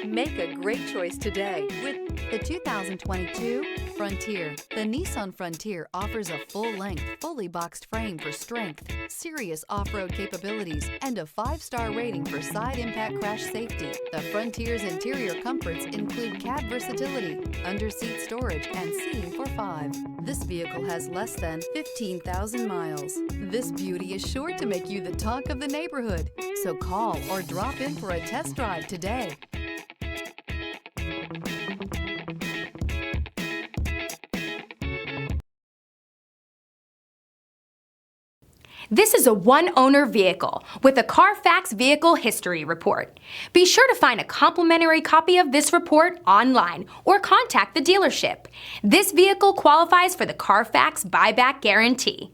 Make a great choice today with the 2022 Frontier. The Nissan Frontier offers a full-length, fully boxed frame for strength, serious off-road capabilities, and a 5-star rating for side impact crash safety. The Frontier's interior comforts include cab versatility, under-seat storage, and seating for 5. This vehicle has less than 15,000 miles. This beauty is sure to make you the talk of the neighborhood. So call or drop in for a test drive today. This is a one-owner vehicle with a Carfax Vehicle History Report. Be sure to find a complimentary copy of this report online or contact the dealership. This vehicle qualifies for the Carfax Buyback Guarantee.